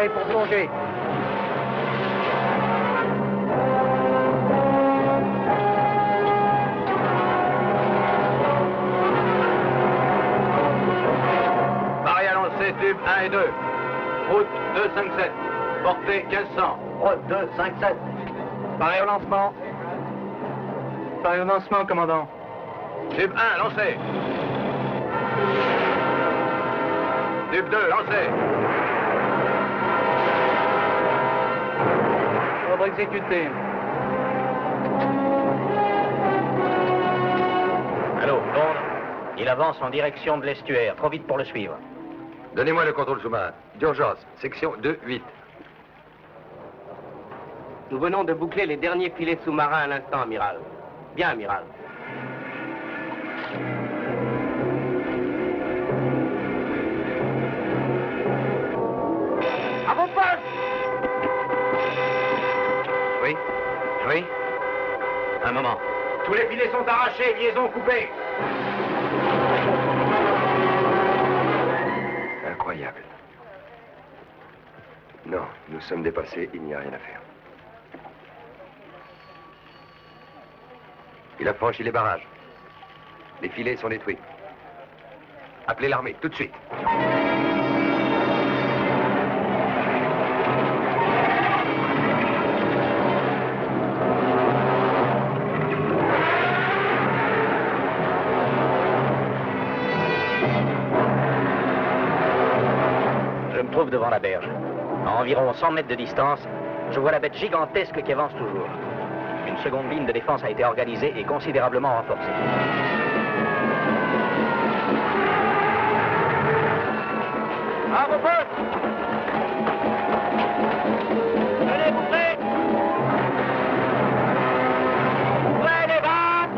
I: préparez pour plonger.
J: Pareil à lancer, tube 1 et 2. Route 257. Portée 1500.
B: Route 257.
D: Pareil au lancement. Pareil au lancement, commandant.
J: Tube 1, lancé. Tube 2, lancé.
D: Ordre exécuté.
B: Allô, Londres. Il avance en direction de l'estuaire. Trop vite pour le suivre.
J: Donnez-moi le contrôle sous-marin. D'urgence, section 2-8.
M: Nous venons de boucler les derniers filets sous-marins à l'instant, amiral. Bien, amiral.
F: À vos postes!
J: Oui. Oui. Un moment.
F: Tous les filets sont arrachés, liaison coupée.
I: Incroyable. Non, nous sommes dépassés, il n'y a rien à faire.
J: Il a franchi les barrages. Les filets sont détruits. Appelez l'armée, tout de suite.
B: Je me trouve devant la berge. À environ 100 mètres de distance, je vois la bête gigantesque qui avance toujours. Une seconde ligne de défense a été organisée et considérablement renforcée.
F: À vos postes! Tenez-vous prêts! Ouvrez les vannes!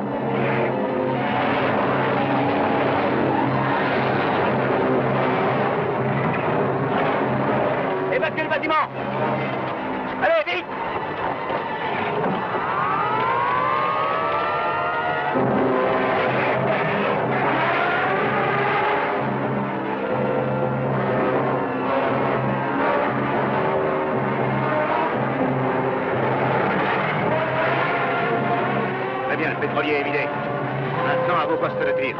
F: Évacuez le bâtiment! Allez, vite!
J: Très bien, le pétrolier est vidé. Maintenant, à vos postes de tir.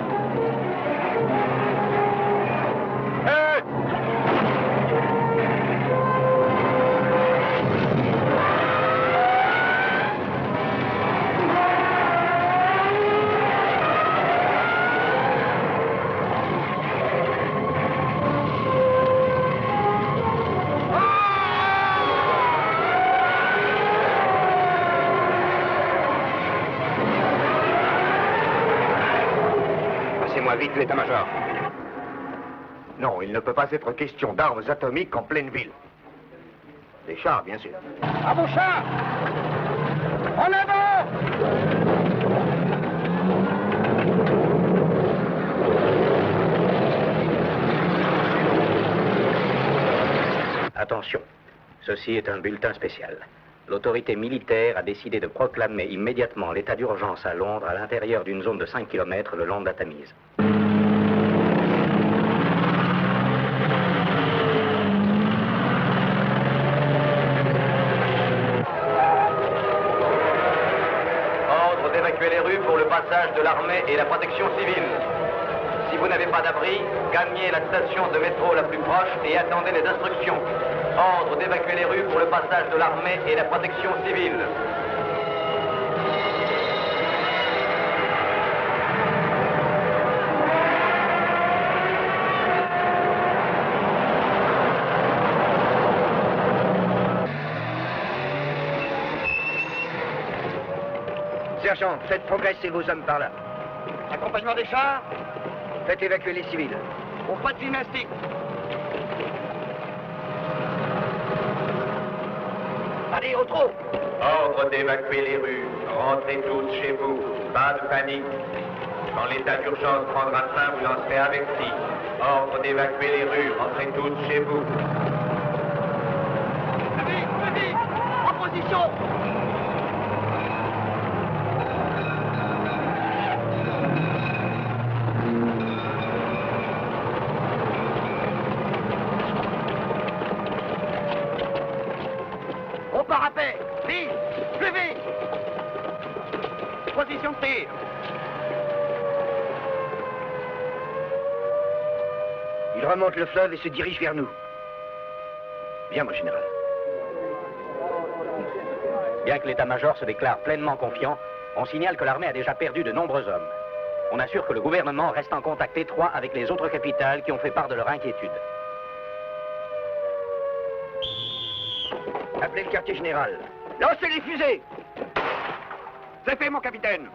J: Passez-moi vite l'état-major.
I: Non, il ne peut pas être question d'armes atomiques en pleine ville. Des chars, bien sûr.
F: À vos chars! En avant!
B: Attention, ceci est un bulletin spécial. L'autorité militaire a décidé de proclamer immédiatement l'état d'urgence à Londres à l'intérieur d'une zone de 5 km le long de la Tamise.
J: Ordre d'évacuer les rues pour le passage de l'armée et la protection civile. Si vous n'avez pas d'abri, gagnez la station de métro la plus proche et attendez les instructions. Ordre d'évacuer les rues pour le passage de l'armée et la protection civile.
I: Sergent, faites progresser vos hommes par là.
F: Accompagnement des chars?
I: Faites évacuer les civils.
F: On pas de gymnastique. Allez, au trot!
G: Ordre d'évacuer les rues. Rentrez toutes chez vous. Pas de panique. Quand l'état d'urgence prendra fin, vous en serez avertis. Ordre d'évacuer les rues. Rentrez toutes chez vous.
F: Allez, en position!
M: position de tir.
B: Il remonte le fleuve et se dirige vers nous. Bien, mon général. Bien que l'état-major se déclare pleinement confiant, on signale que l'armée a déjà perdu de nombreux hommes. On assure que le gouvernement reste en contact étroit avec les autres capitales qui ont fait part de leur inquiétude. Appelez le quartier général. Lancez les fusées!
M: C'est fait, mon capitaine.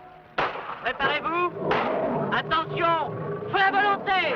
O: Préparez-vous. Attention, feu à volonté.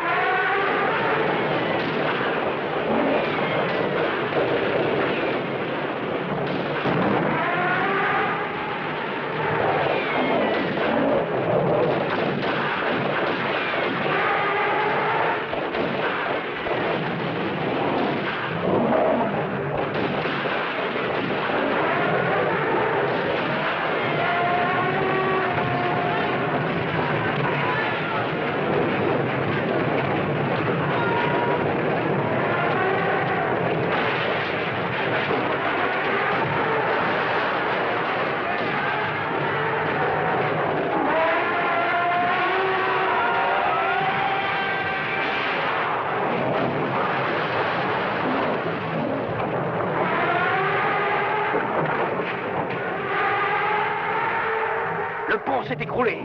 B: Le pont s'est écroulé.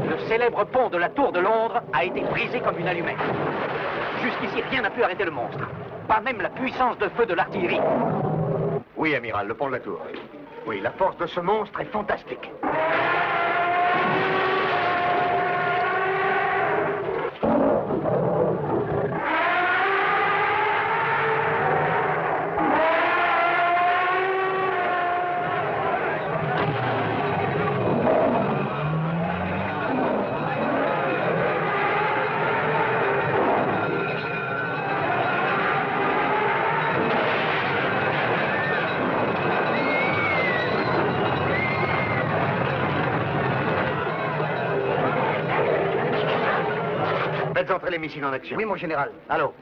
B: Le célèbre pont de la Tour de Londres a été brisé comme une allumette. Jusqu'ici, rien n'a pu arrêter le monstre. Pas même la puissance de feu de l'artillerie.
I: Oui, amiral, le pont de la Tour.
B: Oui, la force de ce monstre est fantastique.
I: Faites entrer les missiles en action.
B: Oui, mon général. Allô?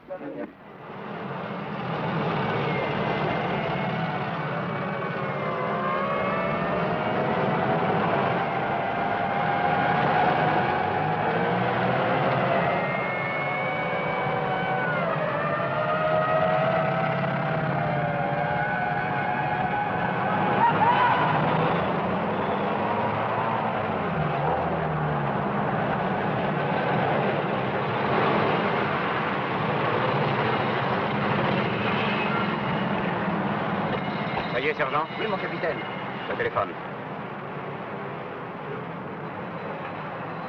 I: Ça y est, sergent?
B: Oui, mon capitaine.
I: Le téléphone.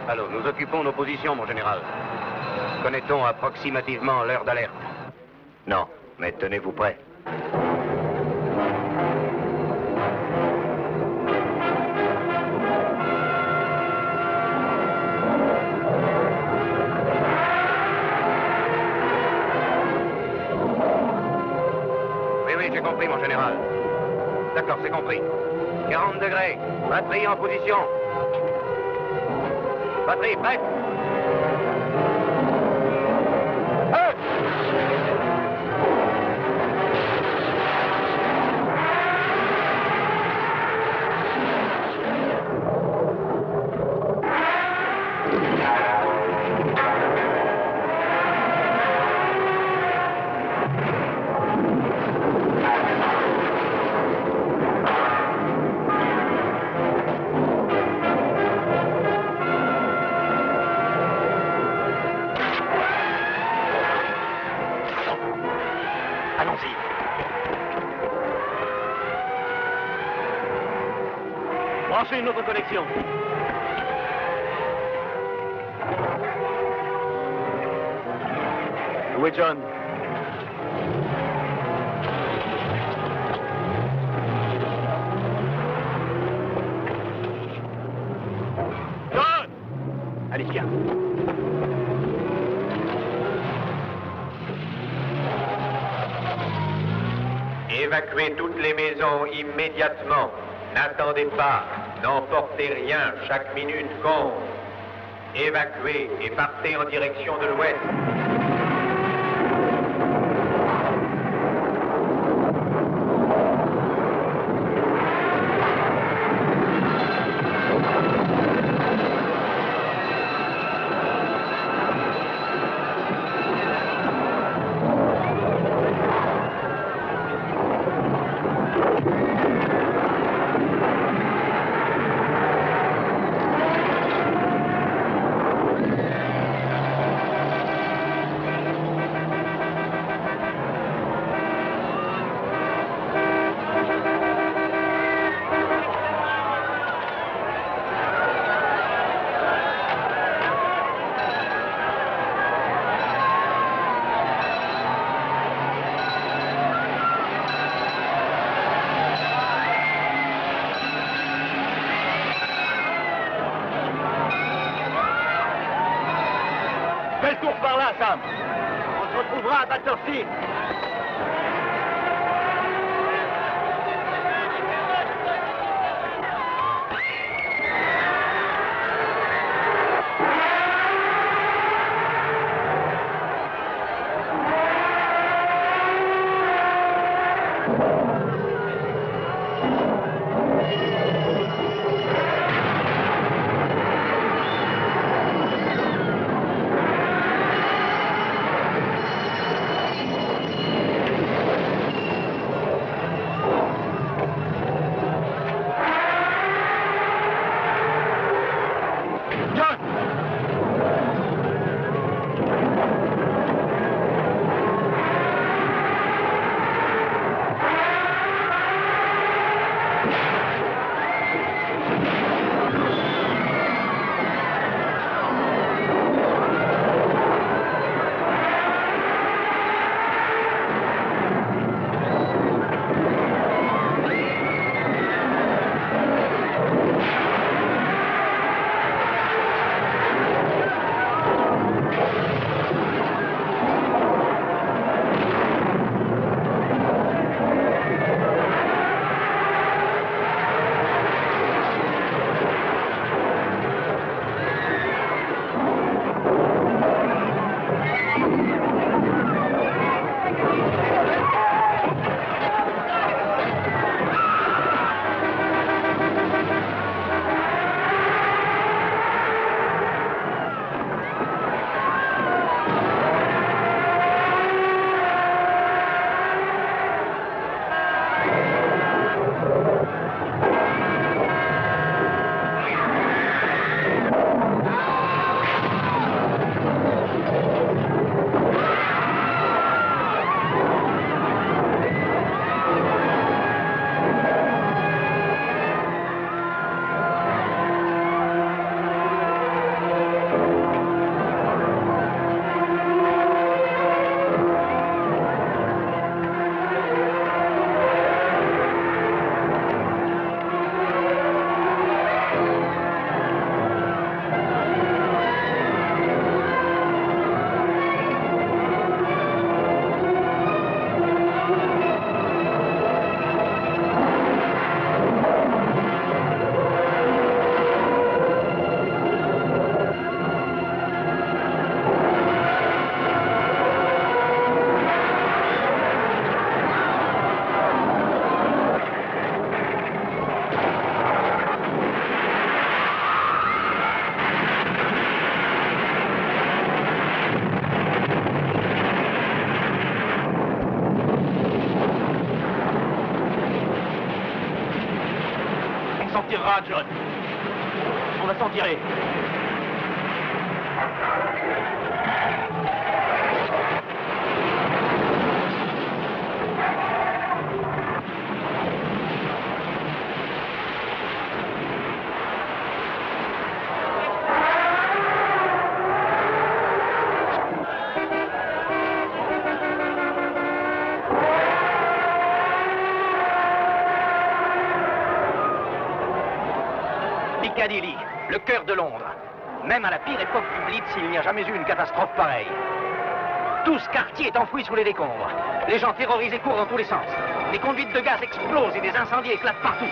I: Allô, nous occupons nos positions, mon général. Connaît-on approximativement l'heure d'alerte? Non, mais tenez-vous prêts. Oui, j'ai compris, mon général. D'accord, c'est compris. 40 degrés. Batterie en position. Batterie prête.
B: Allons-y.
O: Branchez une autre connexion.
B: Où est John?
O: John!
B: Allez, viens.
G: Évacuez toutes les maisons immédiatement. N'attendez pas. N'emportez rien. Chaque minute compte. Évacuez et partez en direction de l'ouest.
D: cours par là, Sam. On se retrouvera à Battersea.
B: John. On va s'en tirer. Piccadilly, le cœur de Londres. Même à la pire époque du Blitz, il n'y a jamais eu une catastrophe pareille. Tout ce quartier est enfoui sous les décombres. Les gens terrorisés courent dans tous les sens. Les conduites de gaz explosent et des incendies éclatent partout.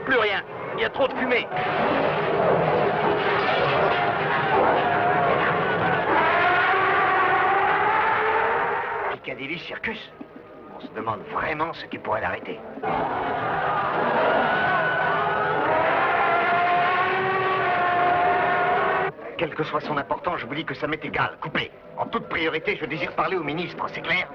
B: Plus rien. Il y a trop de fumée.
F: Piccadilly Circus. On se demande vraiment ce qui pourrait l'arrêter. Quelle que soit son importance, je vous dis que ça m'est égal. Coupez. En toute priorité, je désire parler au ministre, c'est clair?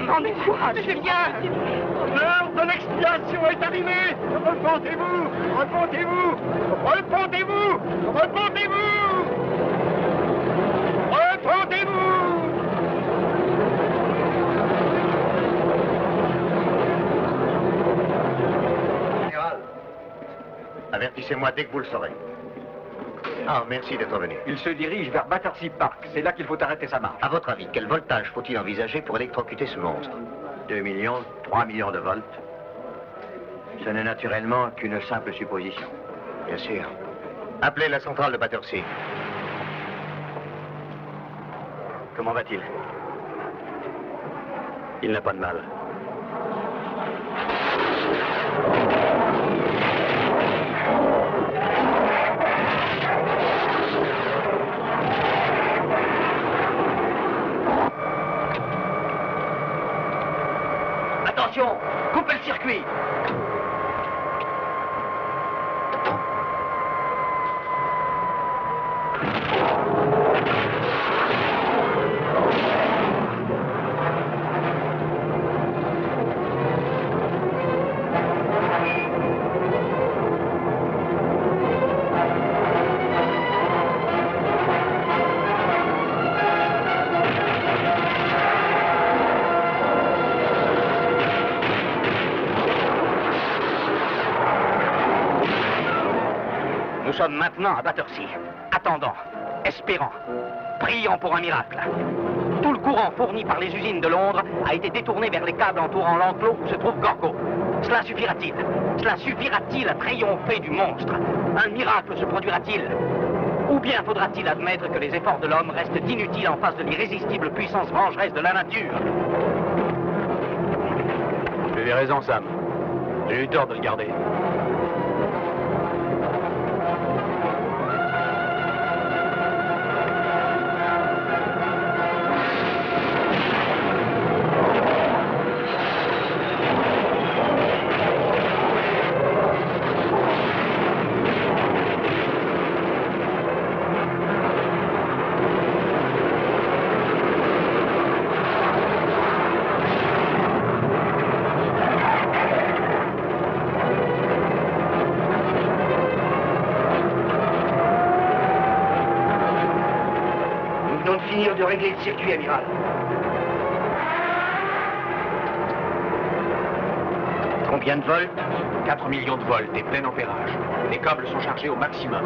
K: Rendez-moi,
I: Julien! L'heure de l'expiation est arrivée! Repentez-vous! Repentez-vous! Repentez-vous! Repentez-vous! Repentez-vous!
P: Général, avertissez-moi dès que vous le saurez. Ah, merci d'être venu.
F: Il se dirige vers Battersea Park. C'est là qu'il faut arrêter sa marche.
P: À votre avis, quel voltage faut-il envisager pour électrocuter ce monstre?
F: 2 millions, 3 millions de volts. Ce n'est naturellement qu'une simple supposition.
P: Bien sûr. Appelez la centrale de Battersea.
F: Comment va-t-il? Il n'a pas de mal.
B: Attention, coupez le circuit. Nous sommes maintenant à Battersea, attendant, espérant, priant pour un miracle. Tout le courant fourni par les usines de Londres a été détourné vers les câbles entourant l'enclos où se trouve Gorgo. Cela suffira-t-il? Cela suffira-t-il à triompher du monstre? Un miracle se produira-t-il? Ou bien faudra-t-il admettre que les efforts de l'homme restent inutiles en face de l'irrésistible puissance vengeresse de la nature?
H: Tu avais raison, Sam. J'ai eu tort de le garder.
B: De régler le circuit, amiral.
F: Combien de volts? 4 millions de volts et plein ampérage. Les câbles sont chargés au maximum.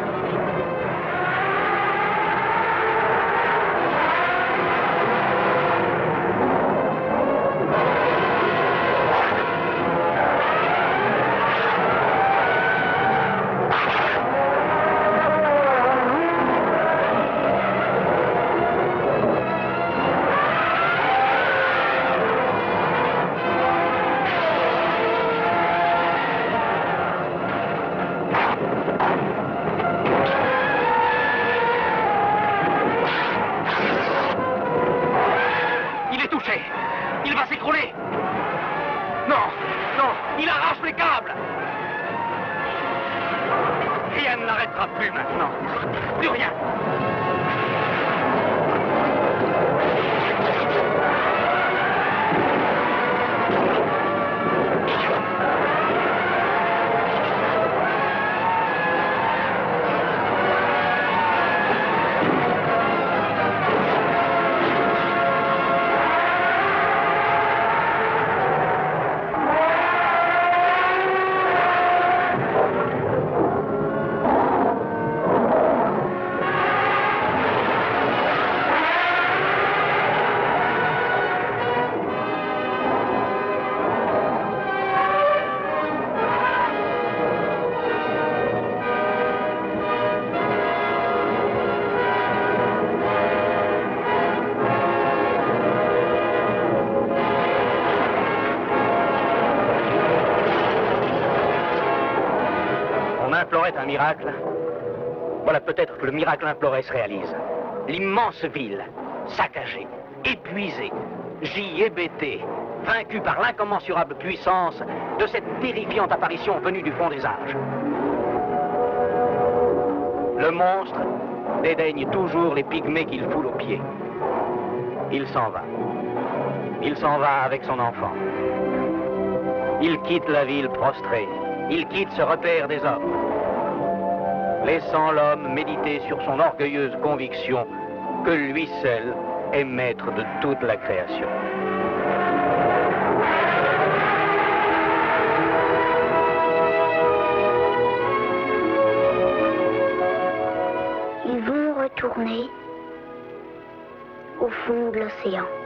B: Il va s'écrouler. Non, non, il arrache les câbles. Rien ne l'arrêtera plus maintenant. Plus rien. Implorait un miracle. Voilà peut-être que le miracle imploré se réalise. L'immense ville, saccagée, épuisée, hébétée, vaincue par l'incommensurable puissance de cette terrifiante apparition venue du fond des âges. Le monstre dédaigne toujours les pygmées qu'il foule aux pieds. Il s'en va. Il s'en va avec son enfant. Il quitte la ville prostrée. Il quitte ce repère des hommes, laissant l'homme méditer sur son orgueilleuse conviction que lui seul est maître de toute la création.
E: Ils vont retourner au fond de l'océan.